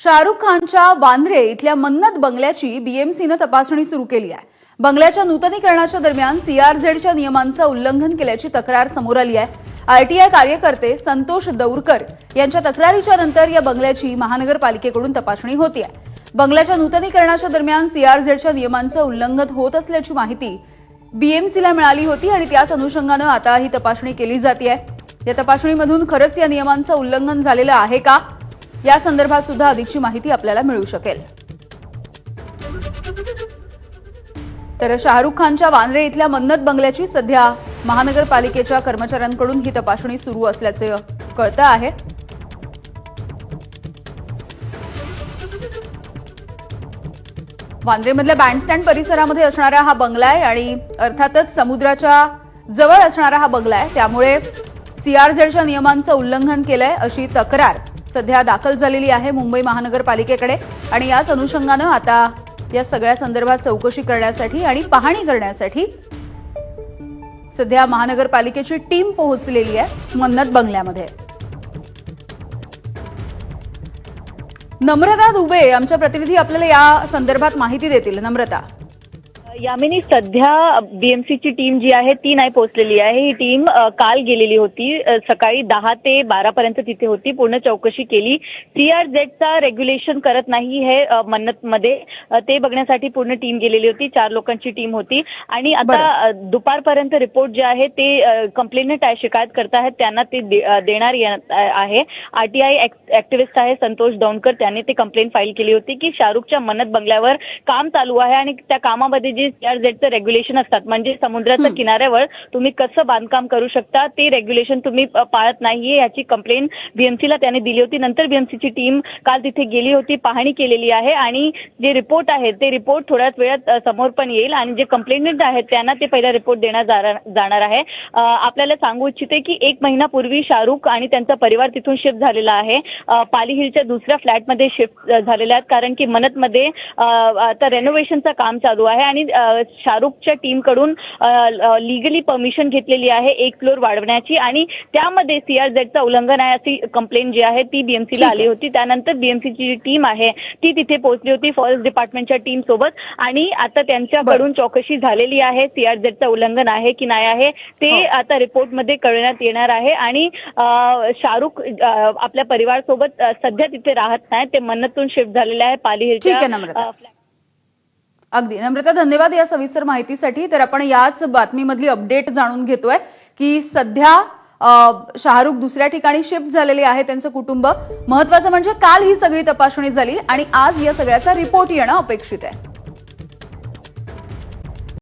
शाहरुख खानच्या वांद्रे इथल्या मन्नत बंगल्याची बीएमसीनं तपासणी सुरू केली आहे। बंगल्याच्या नूतनीकरणाच्या दरम्यान सीआरझेडच्या नियमांचं उल्लंघन केल्याची तक्रार समोर आली आहे। आरटीआय कार्यकर्ते संतोष दौरकर यांच्या तक्रारीच्या नंतर या बंगल्याची महानगरपालिकेकडून तपासणी होती आहे। बंगल्याच्या नूतनीकरणाच्या दरम्यान सीआरझेडच्या नियमांचं उल्लंघन होत असल्याची माहिती बीएमसीला मिळाली होती आणि त्याच अनुषंगानं आता ही तपासणी केली जाते आहे। या तपासणीमधून खरंच या नियमांचं उल्लंघन झालेलं आहे का या संदर्भात सुद्धा अधिकची माहिती आपल्याला मिळू शकेल। तर शाहरुख खानच्या वांद्रे इथल्या मन्नत बंगल्याची सध्या महानगरपालिकेच्या कर्मचाऱ्यांकडून ही तपासणी सुरू असल्याचे कळतं आहे। वांद्रेमधल्या बँडस्टँड परिसरामध्ये असणारा हा बंगला आहे आणि अर्थातच समुद्राच्या जवळ असणारा हा बंगला आहे, त्यामुळे सीआरझेडच्या नियमांचं उल्लंघन केलंय अशी तक्रार सध्या दाखल झालेली आहे मुंबई महानगरपालिकेकडे आणि याच अनुषंगानं आता या सगळ्या संदर्भात चौकशी करण्यासाठी आणि पाहणी करण्यासाठी सध्या महानगरपालिकेची टीम पोहोचलेली आहे मन्नत बंगल्यामध्ये। नम्रता दुबे आमच्या प्रतिनिधी आपल्याला या संदर्भात माहिती देतील। नम्रता। यामिनी, सध्या बीएमसीची टीम जी आहे ती नाही पोहोचलेली आहे। ही टीम काल गेलेली होती, सकाळी 10 ते 12 पर्यंत तिथे होती, पूर्ण चौकशी केली। सीआरझेडचा रेग्युलेशन करत नाही हे मन्नतमध्ये, ते बघण्यासाठी पूर्ण टीम गेलेली होती। 4 लोकांची टीम होती आणि आता दुपारपर्यंत रिपोर्ट जे आहे ते कंप्लेंट आहे, शिकायत करता आहेत त्यांना ते देणार आहे। आरटीआय ऍक्टिव्हिस्ट आहे संतोष दौरकर, त्यांनी ते कंप्लेंट फाईल केली होती की शाहरुखच्या मन्नत बंगल्यावर काम चालू आहे आणि त्या कामामध्ये जे सीआरझेडचं रेग्युलेशन असतात, म्हणजे समुद्राच्या किनाऱ्यावर तुम्ही कसं बांधकाम करू शकता ते रेग्युलेशन तुम्ही पाळत नाहीये, याची कंप्लेंट बीएमसीला त्याने दिली होती। नंतर बीएमसीची टीम काल तिथे गेली होती, पाहणी केलेली आहे आणि जे रिपोर्ट आहे ते रिपोर्ट थोड्याच वेळात समोर पण येईल आणि जे कंप्लेंट आहेत त्यांना ते पहिला रिपोर्ट देण्यात जाणार आहे। आपल्याला सांगू इच्छिते की 1 महिन्यापूर्वी शाहरुख आणि त्यांचा परिवार तिथून शिफ्ट झालेला आहे, पाली हिलच्या दुसऱ्या फ्लॅटमध्ये शिफ्ट झालेले आहेत, कारण की मन्नतमध्ये आता रेनोव्हेशनचं काम चालू आहे आणि शाहरुखच्या टीमकडून लीगली परमिशन घेतलेली आहे 1 फ्लोर वाढवण्याची आणि त्यामध्ये सीआरझेडचं उल्लंघन आहे अशी कंप्लेंट जी आहे ती बीएमसीला आली होती। त्यानंतर बीएमसीची जी टीम आहे ती तिथे पोहोचली होती फॉरेस्ट डिपार्टमेंटच्या टीम सोबत आणि आता त्यांच्याकडून चौकशी झालेली आहे। सीआरझेडचं उल्लंघन आहे की नाही आहे ते आता रिपोर्टमध्ये कळवण्यात येणार आहे आणि शाहरुख आपल्या परिवारासोबत सध्या तिथे राहत नाही, ते मन्नतून शिफ्ट झालेले आहे पाली हिलच्या। अगदी नम्रता, धन्यवाद या सविस्तर माहितीसाठी। तर आपण याच बातमीमधली अपडेट जाणून घेतोय की सध्या शाहरुख दुसऱ्या ठिकाणी शिफ्ट झालेले आहे, त्यांचं कुटुंब। महत्त्वाचं म्हणजे काल ही सगळी तपासणी झाली आणि आज या सगळ्याचा रिपोर्ट येणं अपेक्षित आहे।